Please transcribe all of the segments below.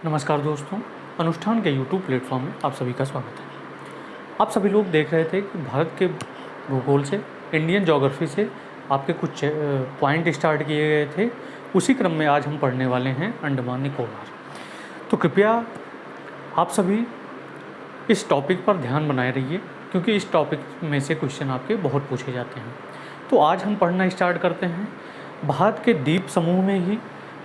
नमस्कार दोस्तों, अनुष्ठान के यूट्यूब प्लेटफॉर्म में आप सभी का स्वागत है। आप सभी लोग देख रहे थे कि भारत के भूगोल से, इंडियन ज्योग्राफी से आपके कुछ पॉइंट स्टार्ट किए गए थे। उसी क्रम में आज हम पढ़ने वाले हैं अंडमान निकोबार। तो कृपया आप सभी इस टॉपिक पर ध्यान बनाए रहिए, क्योंकि इस टॉपिक में से क्वेश्चन आपके बहुत पूछे जाते हैं। तो आज हम पढ़ना स्टार्ट करते हैं। भारत के द्वीप समूह में ही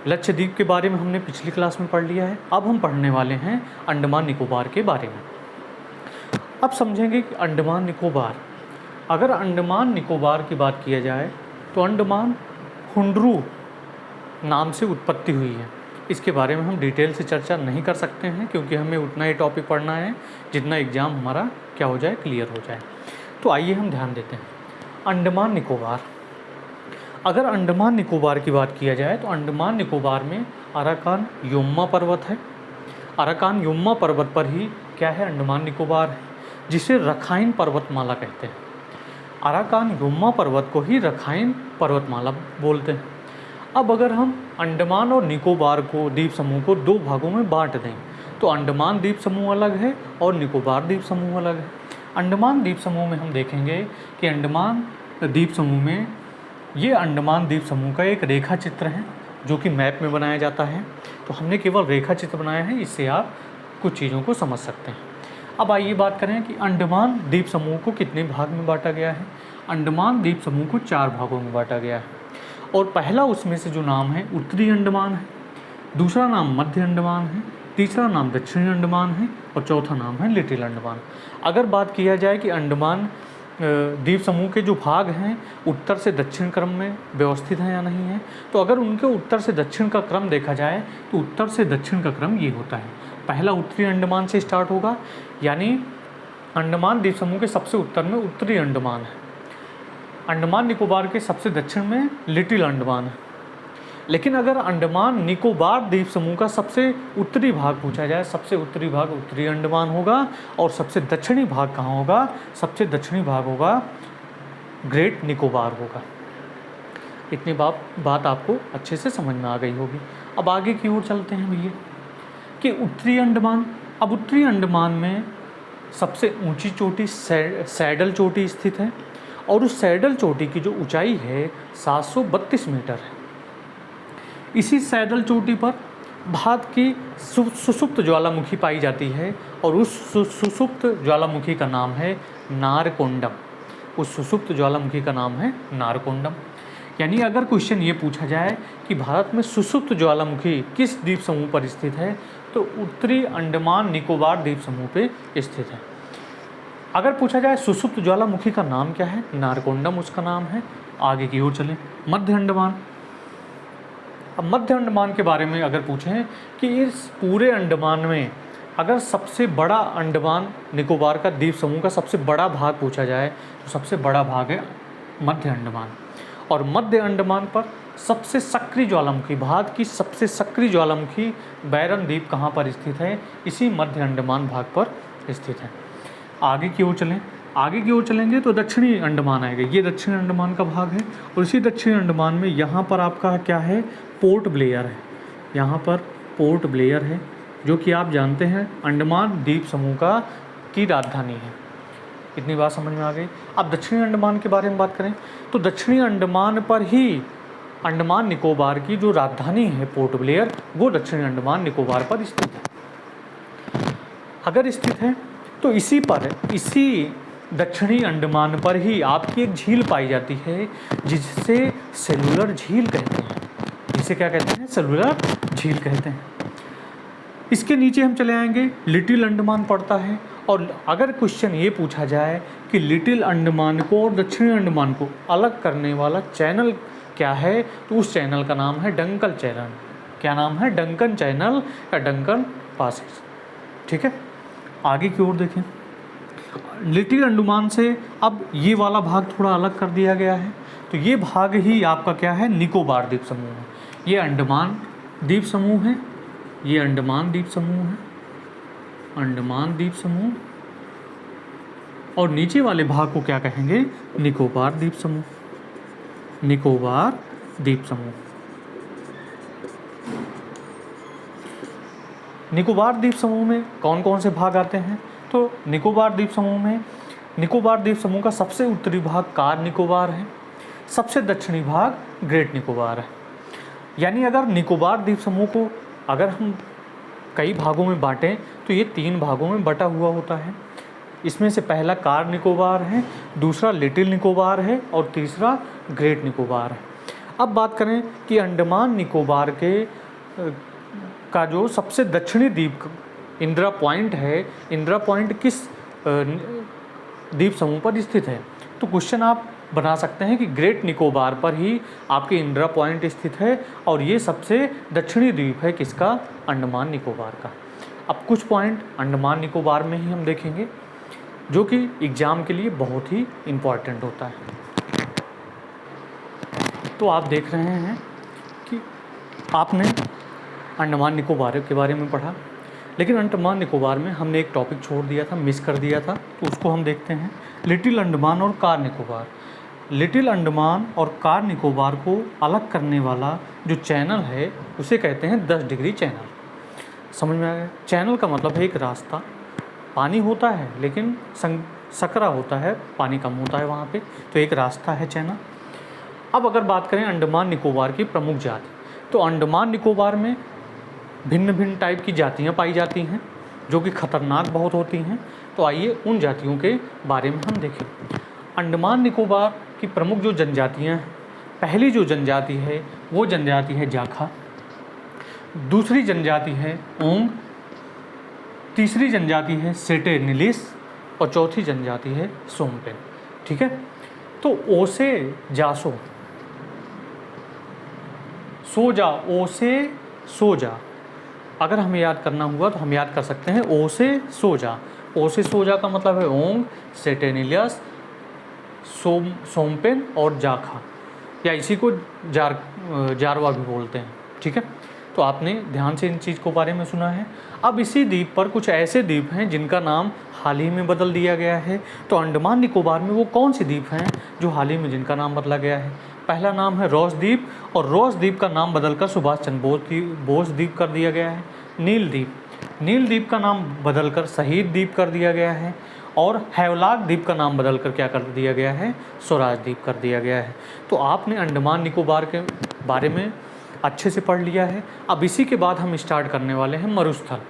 लक्षद्वीप के बारे में हमने पिछली क्लास में पढ़ लिया है। अब हम पढ़ने वाले हैं अंडमान निकोबार के बारे में। अब समझेंगे कि अंडमान निकोबार, अगर अंडमान निकोबार की बात किया जाए तो अंडमान हुंडरू नाम से उत्पत्ति हुई है। इसके बारे में हम डिटेल से चर्चा नहीं कर सकते हैं, क्योंकि हमें उतना ही टॉपिक पढ़ना है जितना एग्ज़ाम हमारा क्या हो जाए, क्लियर हो जाए। तो आइए हम ध्यान देते हैं अंडमान निकोबार। अगर अंडमान निकोबार की बात किया जाए तो अंडमान निकोबार में अराकान योम्मा पर्वत है। अराकान योम्मा पर्वत पर ही क्या है, अंडमान निकोबार है, जिसे रखाइन पर्वतमाला कहते हैं। अराकान योम्मा पर्वत को ही रखाइन पर्वतमाला बोलते हैं। अब अगर हम अंडमान और निकोबार को, द्वीप समूह को दो भागों में बांट दें तो अंडमान द्वीप समूह अलग है और निकोबार द्वीप समूह अलग है। अंडमान द्वीप समूह में हम देखेंगे कि अंडमान द्वीप समूह में ये अंडमान द्वीप समूह का एक रेखा चित्र है, जो कि मैप में बनाया जाता है। तो हमने केवल रेखा चित्र बनाया है, इससे आप कुछ चीज़ों को समझ सकते हैं। अब आइए बात करें कि अंडमान द्वीप समूह को कितने भाग में बांटा गया है। अंडमान द्वीप समूह को 4 भागों में बांटा गया है, और पहला उसमें से जो नाम है उत्तरी अंडमान है, दूसरा नाम मध्य अंडमान है, तीसरा नाम दक्षिणी अंडमान है और चौथा नाम है लिटिल अंडमान। अगर बात किया जाए कि अंडमान द्वीप समूह के जो भाग हैं उत्तर से दक्षिण क्रम में व्यवस्थित हैं या नहीं है, तो अगर उनके उत्तर से दक्षिण का क्रम देखा जाए तो उत्तर से दक्षिण का क्रम ये होता है। पहला उत्तरी अंडमान से स्टार्ट होगा, यानी अंडमान द्वीप समूह के सबसे उत्तर में उत्तरी अंडमान है। अंडमान निकोबार के सबसे दक्षिण में लिटिल अंडमान है। लेकिन अगर अंडमान निकोबार द्वीप समूह का सबसे उत्तरी भाग पूछा जाए, सबसे उत्तरी भाग उत्तरी अंडमान होगा, और सबसे दक्षिणी भाग कहाँ होगा, सबसे दक्षिणी भाग होगा ग्रेट निकोबार होगा। इतनी बात आपको अच्छे से समझ में आ गई होगी। अब आगे की ओर चलते हैं भैया कि उत्तरी अंडमान। अब उत्तरी अंडमान में सबसे ऊंची चोटी सैडल चोटी स्थित है, और उस सैडल चोटी की जो ऊंचाई है 732 मीटर है। इसी सैडल चोटी पर भारत की सुसुप्त ज्वालामुखी पाई जाती है, और उस सुसुप्त ज्वालामुखी का नाम है नारकोंडम। उस सुसुप्त ज्वालामुखी का नाम है नारकोंडम। यानी अगर क्वेश्चन ये पूछा जाए कि भारत में सुसुप्त ज्वालामुखी किस द्वीप समूह पर स्थित है, तो उत्तरी अंडमान निकोबार द्वीप समूह पे स्थित है। अगर पूछा जाए सुसुप्त ज्वालामुखी का नाम क्या है, नारकोंडम उसका नाम है। आगे की ओर चलें, मध्य अंडमान। अब मध्य अंडमान के बारे में अगर पूछें कि इस पूरे अंडमान में अगर सबसे बड़ा अंडमान निकोबार का द्वीप समूह का सबसे बड़ा भाग पूछा जाए, तो सबसे बड़ा भाग है मध्य अंडमान। और मध्य अंडमान पर सबसे सक्रिय ज्वालामुखी, भारत की सबसे सक्रिय ज्वालामुखी बैरन द्वीप कहाँ पर स्थित है, इसी मध्य अंडमान भाग पर स्थित है। आगे की ओर चलें, आगे की ओर चलेंगे तो दक्षिणी अंडमान आएगा। ये दक्षिणी अंडमान का भाग है, और इसी दक्षिणी अंडमान में यहाँ पर आपका क्या है, पोर्ट ब्लेयर है। यहाँ पर पोर्ट ब्लेयर है, जो कि आप जानते हैं अंडमान द्वीप समूह की राजधानी है। इतनी बात समझ में आ गई। अब दक्षिणी अंडमान के बारे में बात करें तो दक्षिणी अंडमान पर ही अंडमान निकोबार की जो राजधानी है पोर्ट ब्लेयर, वो दक्षिणी अंडमान निकोबार पर स्थित है। अगर स्थित है तो इसी दक्षिणी अंडमान पर ही आपकी एक झील पाई जाती है, जिसे सेलुलर झील कहते हैं। जिसे क्या कहते हैं, सेलुलर झील कहते हैं। इसके नीचे हम चले आएंगे, लिटिल अंडमान पड़ता है। और अगर क्वेश्चन ये पूछा जाए कि लिटिल अंडमान को और दक्षिणी अंडमान को अलग करने वाला चैनल क्या है, तो उस चैनल का नाम है डंकन चैनल। क्या नाम है, डंकन चैनल या डंकन पासेज। ठीक है, आगे की ओर देखें। लिटिल अंडमान से अब ये वाला भाग थोड़ा अलग कर दिया गया है, तो ये भाग ही आपका क्या है, निकोबार द्वीप समूह है। ये अंडमान द्वीप समूह है, ये अंडमान द्वीप समूह है, अंडमान द्वीप समूह, और नीचे वाले भाग को क्या कहेंगे, निकोबार द्वीप समूह। निकोबार द्वीप समूह। निकोबार द्वीप समूह में कौन कौन से भाग आते हैं? तो निकोबार द्वीप समूह का सबसे उत्तरी भाग कार निकोबार है, सबसे दक्षिणी भाग ग्रेट निकोबार है। यानी अगर निकोबार द्वीप समूह को अगर हम कई भागों में बांटें तो ये 3 भागों में बटा हुआ होता है। इसमें से पहला कार निकोबार है, दूसरा लिटिल निकोबार है और तीसरा ग्रेट निकोबार है। अब बात करें कि अंडमान निकोबार का जो सबसे दक्षिणी द्वीप इंदिरा पॉइंट है, इंदिरा पॉइंट किस द्वीप समूह पर स्थित है? तो क्वेश्चन आप बना सकते हैं कि ग्रेट निकोबार पर ही आपके इंदिरा पॉइंट स्थित है और ये सबसे दक्षिणी द्वीप है किसका? अंडमान निकोबार का। अब कुछ पॉइंट अंडमान निकोबार में ही हम देखेंगे जो कि एग्ज़ाम के लिए बहुत ही इम्पॉर्टेंट होता है। तो आप देख रहे हैं कि आपने अंडमान निकोबार के बारे में पढ़ा, लेकिन अंडमान निकोबार में हमने एक टॉपिक छोड़ दिया था, मिस कर दिया था, तो उसको हम देखते हैं। लिटिल अंडमान और कार निकोबार। लिटिल अंडमान और कार निकोबार को अलग करने वाला जो चैनल है उसे कहते हैं 10 डिग्री चैनल। समझ में आ गया? चैनल का मतलब है एक रास्ता, पानी होता है लेकिन सकरा होता है, पानी कम होता है वहाँ पे, तो एक रास्ता है चैनल। अब अगर बात करें अंडमान निकोबार की प्रमुख जाति, तो अंडमान निकोबार में भिन्न भिन्न टाइप की जातियाँ पाई जाती हैं जो कि खतरनाक बहुत होती हैं। तो आइए उन जातियों के बारे में हम देखें। अंडमान निकोबार की प्रमुख जो जनजातियाँ हैं, पहली जो जनजाति है वो जनजाति है जाखा, दूसरी जनजाति है ओंग, तीसरी जनजाति है सेटेनिलिस और चौथी जनजाति है सोमपेन। ठीक है, तो ओसे जासो सोजा, ओसे सोजा अगर हमें याद करना हुआ तो हम याद कर सकते हैं ओसे सोजा। ओसे सोजा का मतलब है ओंग, सेटेनिलियस, सोमपेन और जाखा, या इसी को जारवा भी बोलते हैं। ठीक है, तो आपने ध्यान से इन चीज़ को बारे में सुना है। अब इसी द्वीप पर कुछ ऐसे द्वीप हैं जिनका नाम हाल ही में बदल दिया गया है। तो अंडमान निकोबार में वो कौन से द्वीप हैं जो हाल ही में जिनका नाम बदला गया है? पहला नाम है रॉस द्वीप, और रॉस द्वीप का नाम बदलकर सुभाष चंद्र बोस द्वीप कर दिया गया है। नील द्वीप का नाम बदलकर शहीद द्वीप कर दिया गया है, और हैवलाक द्वीप का नाम बदलकर क्या कर दिया गया है? स्वराज द्वीप कर दिया गया है। तो आपने अंडमान निकोबार के बारे में अच्छे से पढ़ लिया है। अब इसी के बाद हम स्टार्ट करने वाले हैं मरुस्थल।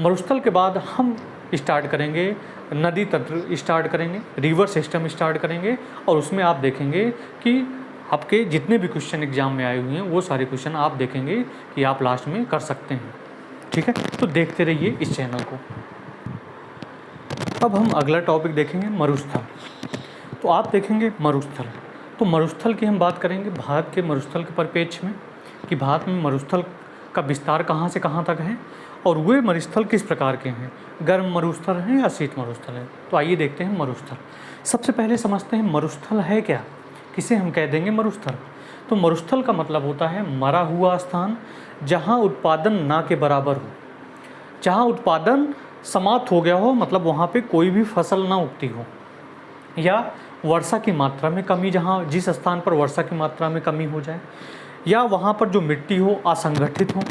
मरुस्थल के बाद हम स्टार्ट करेंगे नदी तंत्र, स्टार्ट करेंगे रिवर सिस्टम, स्टार्ट करेंगे, और उसमें आप देखेंगे कि आपके जितने भी क्वेश्चन एग्जाम में आए हुए हैं वो सारे क्वेश्चन आप देखेंगे कि आप लास्ट में कर सकते हैं। ठीक है, तो देखते रहिए इस चैनल को। अब हम अगला टॉपिक देखेंगे मरुस्थल। तो आप देखेंगे मरुस्थल, तो मरुस्थल की हम बात करेंगे भारत के मरुस्थल के परिप्रेक्ष्य में कि भारत में मरुस्थल का विस्तार कहाँ से कहाँ तक है और वे मरुस्थल किस प्रकार के हैं, गर्म मरुस्थल हैं या शीत मरुस्थल है। तो आइए देखते हैं मरुस्थल। सबसे पहले समझते हैं मरुस्थल है क्या, किसे हम कह देंगे मरुस्थल। तो मरुस्थल का मतलब होता है मरा हुआ स्थान जहाँ उत्पादन ना के बराबर हो, जहाँ उत्पादन समाप्त हो गया हो, मतलब वहाँ पे कोई भी फसल ना उगती हो, या वर्षा की मात्रा में कमी, जहाँ जिस स्थान पर वर्षा की मात्रा में कमी हो जाए, या वहाँ पर जो मिट्टी हो असंगठित हो,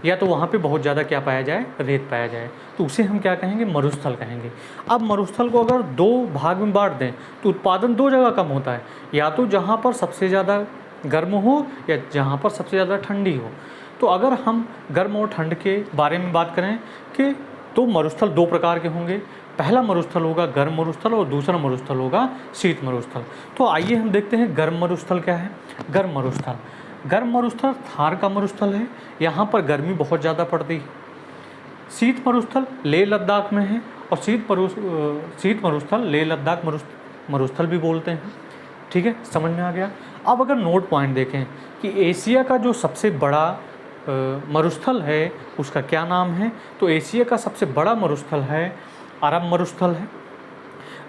या तो वहाँ पे बहुत ज़्यादा क्या पाया जाए, रेत पाया जाए, तो उसे हम क्या कहेंगे, मरुस्थल कहेंगे। अब मरुस्थल को अगर 2 भाग में बांट दें तो उत्पादन 2 जगह कम होता है, या तो जहाँ पर सबसे ज़्यादा गर्म हो या जहाँ पर सबसे ज़्यादा ठंडी हो। तो अगर हम गर्म और ठंड के बारे में बात करें कि तो मरुस्थल 2 प्रकार के होंगे। पहला मरुस्थल होगा गर्म मरुस्थल और दूसरा मरुस्थल होगा शीत मरुस्थल। तो आइए हम देखते हैं गर्म मरुस्थल क्या है। गर्म मरुस्थल थार का मरुस्थल है, यहाँ पर गर्मी बहुत ज़्यादा पड़ती है। शीत मरुस्थल लेह लद्दाख में है, और शीत मरुस्थल लेह लद्दाख मरुस्थल भी बोलते हैं। ठीक है, समझ में आ गया। अब अगर नोट पॉइंट देखें कि एशिया का जो सबसे बड़ा मरुस्थल है उसका क्या नाम है, तो एशिया का सबसे बड़ा मरुस्थल है अरब मरुस्थल है।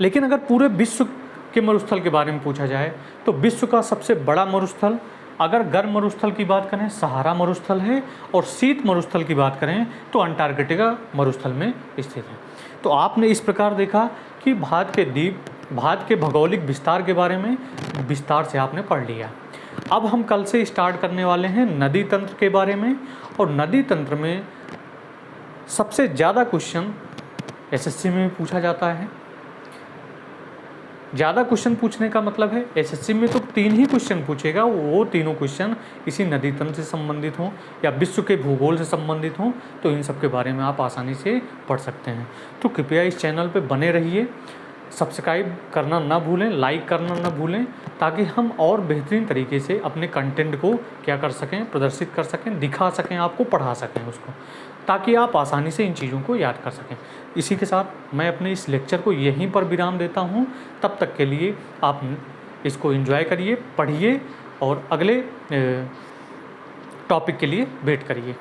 लेकिन अगर पूरे विश्व के मरुस्थल के बारे में पूछा जाए तो विश्व का सबसे बड़ा मरुस्थल, अगर गर्म मरुस्थल की बात करें सहारा मरुस्थल है, और शीत मरुस्थल की बात करें तो अंटार्कटिका मरुस्थल में स्थित है। तो आपने इस प्रकार देखा कि भारत के भौगोलिक विस्तार के बारे में विस्तार से आपने पढ़ लिया। अब हम कल से स्टार्ट करने वाले हैं नदी तंत्र के बारे में, और नदी तंत्र में सबसे ज़्यादा क्वेश्चन एसएससी में पूछा जाता है। ज़्यादा क्वेश्चन पूछने का मतलब है एसएससी में तो 3 ही क्वेश्चन पूछेगा, वो तीनों क्वेश्चन किसी नदी तंत्र से संबंधित हों या विश्व के भूगोल से संबंधित हों, तो इन सब के बारे में आप आसानी से पढ़ सकते हैं। तो कृपया इस चैनल पे बने रहिए, सब्सक्राइब करना ना भूलें, लाइक करना ना भूलें, ताकि हम और बेहतरीन तरीके से अपने कंटेंट को क्या कर सकें, प्रदर्शित कर सकें, दिखा सकें, आपको पढ़ा सकें उसको, ताकि आप आसानी से इन चीज़ों को याद कर सकें। इसी के साथ मैं अपने इस लेक्चर को यहीं पर विराम देता हूँ। तब तक के लिए आप इसको एंजॉय करिए, पढ़िए और अगले टॉपिक के लिए वेट करिए।